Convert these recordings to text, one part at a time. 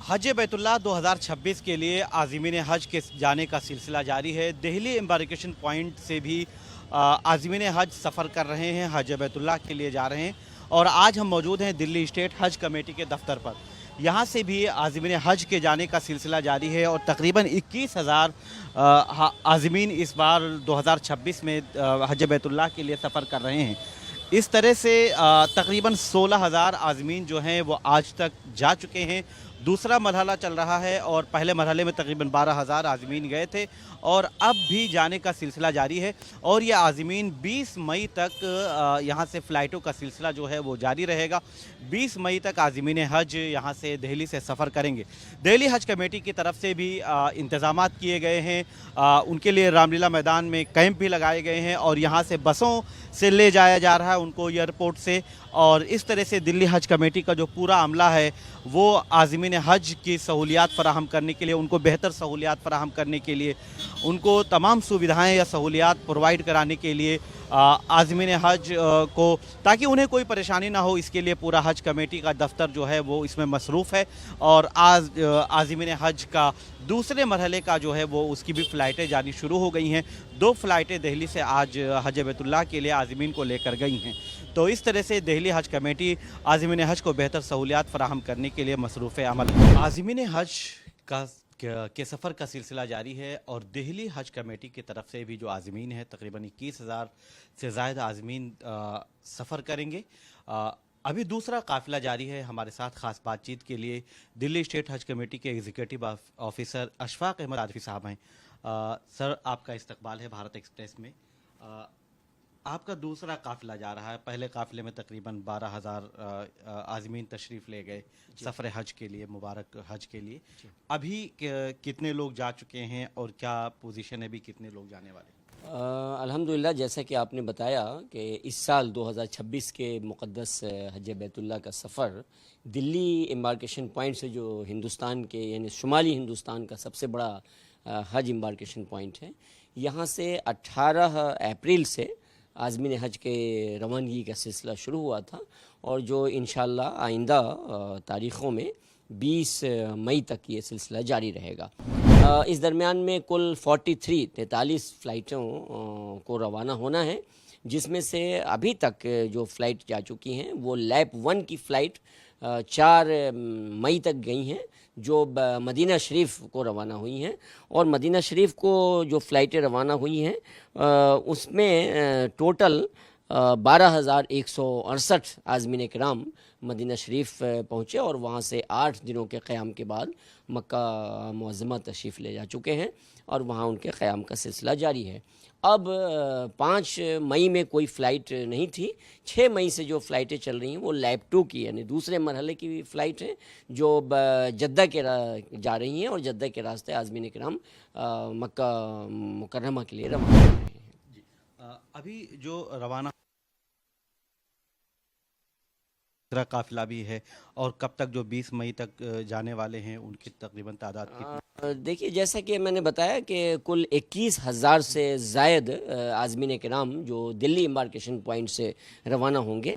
हज बैतुल्लाह 2026 के लिए आज़मीन हज के जाने का सिलसिला जारी है। दिल्ली एम्बार्केशन पॉइंट से भी आज़मीन हज सफ़र कर रहे हैं, हज बैतुल्लाह के लिए जा रहे हैं। और आज हम मौजूद हैं दिल्ली स्टेट हज कमेटी के दफ्तर पर। यहाँ से भी आज़मीन हज के जाने का सिलसिला जारी है और तकरीबन 21,000 आज़मीन इस बार 2026 में हज बैतुल्लाह के लिए सफ़र कर रहे हैं। इस तरह से तकरीबन 16,000 आज़मीन जो हैं वो आज तक जा चुके हैं। दूसरा मरहला चल रहा है और पहले मरहले में तकरीबन 12,000 आज़मीन गए थे और अब भी जाने का सिलसिला जारी है। और ये आज़मीन 20 मई तक यहाँ से फ़्लाइटों का सिलसिला जो है वो जारी रहेगा। 20 मई तक आज़मीन हज यहाँ से दिल्ली से सफ़र करेंगे। दिल्ली हज कमेटी की तरफ से भी इंतज़ामात किए गए हैं। उनके लिए रामलीला मैदान में कैंप भी लगाए गए हैं और यहाँ से बसों से ले जाया जा रहा है उनको एयरपोर्ट से। और इस तरह से दिल्ली हज कमेटी का जो पूरा अमला है वो आज़मीन हज की सहूलियात फ़राहम करने के लिए, उनको बेहतर सहूलियात फ़राहम करने के लिए, उनको तमाम सुविधाएं या सहूलियात प्रोवाइड कराने के लिए आज़मीन हज को, ताकि उन्हें कोई परेशानी ना हो, इसके लिए पूरा हज कमेटी का दफ्तर जो है वो इसमें मसरूफ़ है। और आज आज़मीन हज का दूसरे मरहले का जो है वो उसकी भी फ़्लाइटें जानी शुरू हो गई हैं। 2 फ़्लाइटें दिल्ली से आज हज बैतुल्लाह के लिए आज़मीन को लेकर गई हैं। तो इस तरह से दिल्ली हज कमेटी आज़मीन हज को बेहतर सहूलियात फ़राहम करने के लिए मसरूफ़ अमल है। आज़मीन हज के सफ़र का सिलसिला जारी है और दिल्ली हज कमेटी की तरफ से भी जो आज़मीन है तकरीबन 21,000 से ज़ायद आज़मीन सफ़र करेंगे। अभी दूसरा काफ़िला जारी है। हमारे साथ ख़ास बातचीत के लिए दिल्ली स्टेट हज कमेटी के एग्जीक्यूटिव ऑफिसर अशफाक अहमद आरिफी साहब हैं। सर, आपका इस्तकबाल है भारत एक्सप्रेस में। आपका दूसरा काफ़िला जा रहा है। पहले काफ़िले में तकरीबन 12,000 आज़मीन तशरीफ़ ले गए सफ़र हज के लिए, मुबारक हज के लिए। अभी कितने लोग जा चुके हैं और क्या पोजीशन है, भी कितने लोग जाने वाले हैं? अल्हम्दुलिल्लाह, जैसा कि आपने बताया कि इस साल 2026 के मुक़द्दस हज बैतुल्लाह का सफ़र दिल्ली एम्बार्केशन पॉइंट से, जो हिंदुस्तान के यानी शुमाली हिंदुस्तान का सबसे बड़ा हज एम्बार्केशन पॉइंट है, यहाँ से 18 अप्रैल से आज़मीन हज के रवानगी का सिलसिला शुरू हुआ था और जो इंशाअल्लाह आइंदा तारीख़ों में 20 मई तक ये सिलसिला जारी रहेगा। इस दरमियान में कुल 43 फ़्लाइटों को रवाना होना है, जिसमें से अभी तक जो फ़्लाइट जा चुकी हैं वो लैब 1 की फ़्लाइट 4 मई तक गई हैं, जो मदीना शरीफ को रवाना हुई हैं। और मदीना शरीफ को जो फ़्लाइटें रवाना हुई हैं उसमें टोटल 12,168 आज़मीन किराम मदीना शरीफ पहुँचे और वहाँ से 8 दिनों के क़याम के बाद मक्का मुअज़्ज़मा तशरीफ़ ले जा चुके हैं और वहाँ उनके क़याम का सिलसिला जारी है। अब 5 मई में कोई फ़्लाइट नहीं थी। 6 मई से जो फ़्लाइटें चल रही हैं वो लैब 2 की यानी दूसरे मरहले की फ़्लाइट हैं, जो जद्दा के जा रही हैं और जद्दा के रास्ते आज़मीन किराम मक्का मुकर्रमा के लिए रवाना हो रहे हैं। अभी जो रवाना काफ़िला भी है और कब तक जो 20 मई तक जाने वाले हैं उनकी तकरीबन तादाद कितनी? देखिए, जैसा कि मैंने बताया कि कुल 21,000 से ज़ायद आज़मीन किराम जो दिल्ली एम्बार्केशन पॉइंट से रवाना होंगे,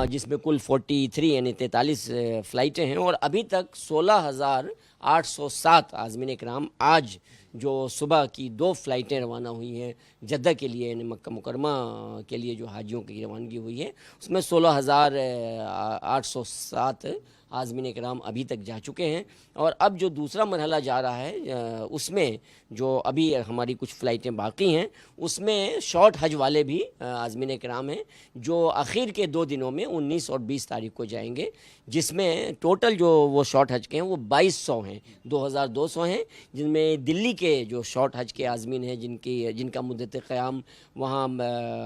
जिसमें कुल 43 यानी 43 फ़्लाइटें हैं। और अभी तक 16,807 आज़मीन किराम आज जो सुबह की 2 फ़्लाइटें रवाना हुई हैं जद्दा के लिए यानी मक्का मुकरमा के लिए, जो हाजियों की रवानगी हुई है, उसमें 16,807 आज़मीन किराम अभी तक जा चुके हैं। और अब जो दूसरा मरहला जा रहा है उसमें जो अभी हमारी कुछ फ़्लाइटें बाकी हैं उसमें शॉर्ट हज वाले भी आज़मीन किराम हैं, जो आखिर के 2 दिनों में 19 और 20 तारीख को जाएंगे, जिसमें टोटल जो वो शॉर्ट हज के हैं वो 2200 हैं, 2200 हैं, जिनमें दिल्ली के जो शॉर्ट हज के आज़मीन हैं जिनका मुद्दत क़याम वहाँ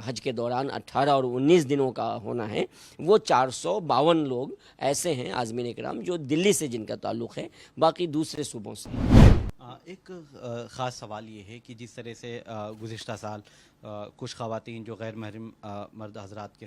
हज के दौरान 18 और 19 दिनों का होना है, वो 452 लोग ऐसे हैं आज़मीन किराम जो दिल्ली से जिनका ताल्लुक़ है, बाकी दूसरे सूबों से। एक ख़ास सवाल ये है कि जिस तरह से गुज़िश्ता साल कुछ ख़वातीन जो गैर महरम मर्द हज़रात के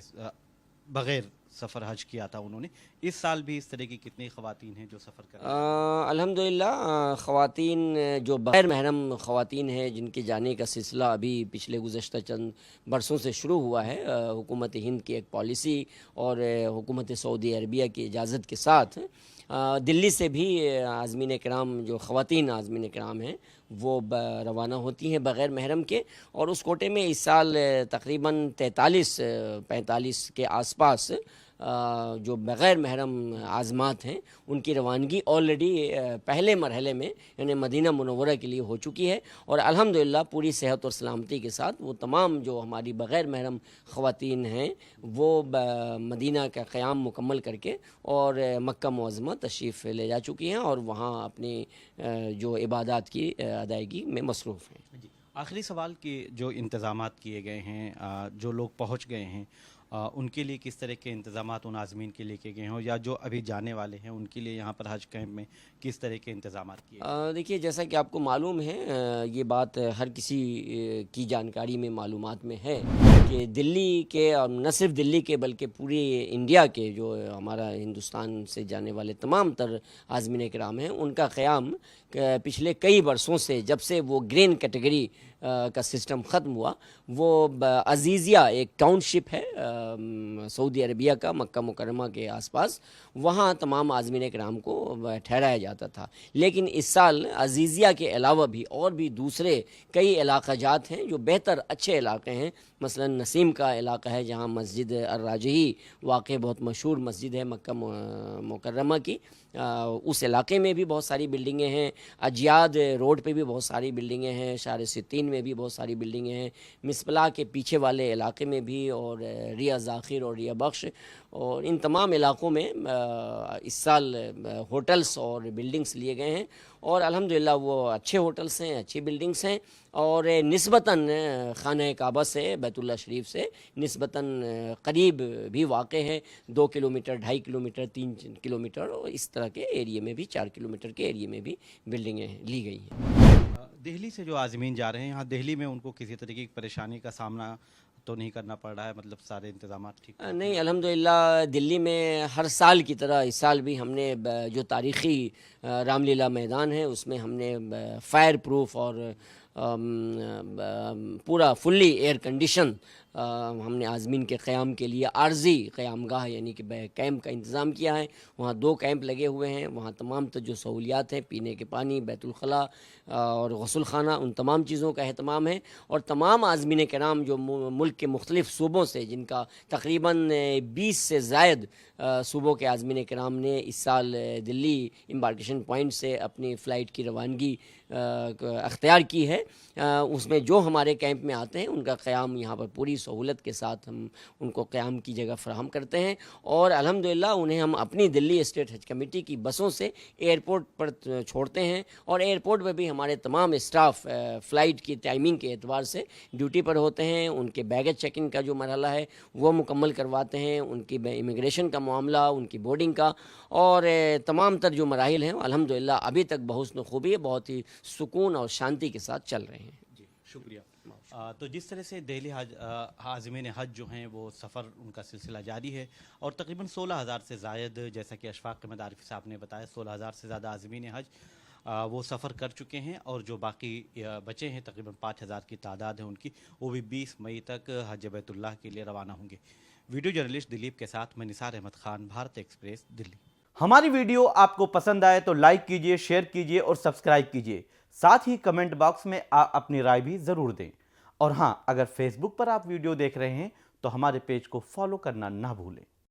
बग़ैर सफ़र हज किया था उन्होंने। इस साल भी इस तरह की कितनी ख़वातीन हैं जो सफ़र कर रही अल्हम्दुलिल्लाह ख़वातीन जो बग़ैर महरम ख़वातीन हैं जिनके जाने का सिलसिला अभी पिछले गुज़श्ता चंद बरसों से शुरू हुआ है, हुकूमत हिंद की एक पॉलिसी और हुकूमत सऊदी अरबिया की इजाज़त के साथ दिल्ली से भी आज़मीन किराम जो ख़वातीन आज़मीन किराम हैं वो रवाना होती हैं बग़ैर महरम के, और उस कोटे में इस साल तकरीबन 43-45 के आसपास जो बग़ैर महरम आज़मात हैं उनकी रवानगी ऑलरेडी पहले मरहले में यानी मदीना मुनव्वरा के लिए हो चुकी है। और अल्हम्दुलिल्लाह पूरी सेहत और सलामती के साथ वो तमाम जो हमारी बग़ैर महरम ख़वातीन हैं वो मदीना का क़याम मुकम्मल करके और मक्का मुअज़्ज़मा तशरीफ़ ले जा चुकी हैं और वहाँ अपनी जो इबादत की अदायगी में मसरूफ़ हैं। जी, आखिरी सवाल कि जो इंतज़ामात किए गए हैं, जो लोग पहुँच गए हैं, उनके लिए किस तरह के इंतज़ामात उन आज़मीन के लिए किए गए हों, या जो अभी जाने वाले हैं उनके लिए यहाँ पर हज कैंप में किस तरह के इंतज़ामात किए गए? देखिए, जैसा कि आपको मालूम है, ये बात हर किसी की जानकारी में मालूमात में है कि दिल्ली के और न सिर्फ दिल्ली के बल्कि पूरे इंडिया के जो हमारा हिंदुस्तान से जाने वाले तमाम तर आज़मीन किराम हैं उनका क़याम पिछले कई बरसों से, जब से वो ग्रीन कैटेगरी का सिस्टम ख़त्म हुआ, वो अज़ीज़िया एक टाउनशिप है सऊदी अरबिया का मक्का मुकर्रमा के आसपास, वहाँ तमाम आज़मीन किराम को ठहराया जाता था। लेकिन इस साल अज़ीज़िया के अलावा भी और भी दूसरे कई इलाक़ाजात हैं जो बेहतर अच्छे इलाक़े हैं। मसलन नसीम का इलाक़ा है जहाँ मस्जिद अर्राजही वाक़ बहुत मशहूर मस्जिद है मक्का मुकर्रमा की, उस इलाक़े में भी बहुत सारी बिल्डिंगें हैं। अजियाद रोड पे भी बहुत सारी बिल्डिंगें हैं, शार सित्तीन में भी बहुत सारी बिल्डिंगें हैं, मिसपला के पीछे वाले इलाक़े में भी, और रिया ज़ाखिर और रिया बख्श, और इन तमाम इलाक़ों में इस साल होटल्स और बिल्डिंग्स लिए गए हैं और अल्हम्दुलिल्लाह वो अच्छे होटल्स हैं, अच्छी बिल्डिंग्स हैं और निस्बतन खाना काबा से बैतुल्लाह शरीफ से निस्बतन करीब भी वाक़े हैं। 2 किलोमीटर, 2.5 किलोमीटर, 3 किलोमीटर और इस तरह के एरिए में भी, 4 किलोमीटर के एरिए में भी बिल्डिंगें ली गई हैं। दिल्ली से जो आज़मीन जा रहे हैं, यहाँ दिल्ली में उनको किसी तरीके की परेशानी का सामना तो नहीं करना पड़ रहा है, मतलब सारे इंतज़ामात ठीक? नहीं, अल्हम्दुलिल्लाह दिल्ली में हर साल की तरह इस साल भी हमने जो तारीख़ी रामलीला मैदान है उसमें हमने फायर प्रूफ और पूरा फुल्ली एयर कंडीशन हमने आज़मीन के क़याम के लिए आर्ज़ी क़यामगाह यानी कि कैंप का इंतज़ाम किया है। वहाँ 2 कैंप लगे हुए हैं, वहाँ तमाम तो जो सहूलियात हैं, पीने के पानी, बैतुल ख़ला और गस्ल ख़ाना, उन तमाम चीज़ों का अहतमाम है। और तमाम आज़मीन किराम जो मुल्क के मुख्तलिफ़ सूबों से, जिनका तकरीबन 20 से ज़ायद सूबों के आज़मीन किराम ने इस साल दिल्ली एम्बार्केशन पॉइंट से अपनी फ़्लाइट की रवानगी अख्तियार की है, उसमें जो हमारे कैंप में आते हैं उनका क़याम यहाँ पर पूरी सहूलत के साथ हम उनको क़याम की जगह फ़राहम करते हैं और अल्हम्दुलिल्लाह उन्हें हम अपनी दिल्ली स्टेट हज कमेटी की बसों से एयरपोर्ट पर छोड़ते हैं और एयरपोर्ट पर भी हमारे तमाम स्टाफ फ़्लाइट की टाइमिंग के एतबार से ड्यूटी पर होते हैं। उनके बैगेज चेकिंग का जो मरहला है वो मुकम्मल करवाते हैं, उनकी इमिग्रेशन का मामला, उनकी बोर्डिंग का और तमाम तर जो मराहिल हैं अल्हम्दुलिल्लाह अभी तक बहुस्न खूबी, बहुत ही सुकून और शांति के साथ चल रहे हैं। जी, शुक्रिया। तो जिस तरह से दिल्ली आज़मीन हज जो हैं वो सफ़र उनका सिलसिला जारी है और तकरीबन 16,000 से ज़ायद, जैसा कि अशफाक अहमद आरिफ़ी साहब ने बताया, 16,000 से ज़्यादा आज़मीन हज वो सफ़र कर चुके हैं और जो बाकी बचे हैं तकरीबन 5,000 की तादाद है उनकी, वो भी 20 मई तक हज बैतुल्लाह के लिए रवाना होंगे। वीडियो जर्नलिस्ट दिलीप के साथ मैं निसार अहमद खान, भारत एक्सप्रेस, दिल्ली। हमारी वीडियो आपको पसंद आए तो लाइक कीजिए, शेयर कीजिए और सब्सक्राइब कीजिए। साथ ही कमेंट बॉक्स में अपनी राय भी ज़रूर दें। और हाँ, अगर फेसबुक पर आप वीडियो देख रहे हैं तो हमारे पेज को फॉलो करना ना भूलें।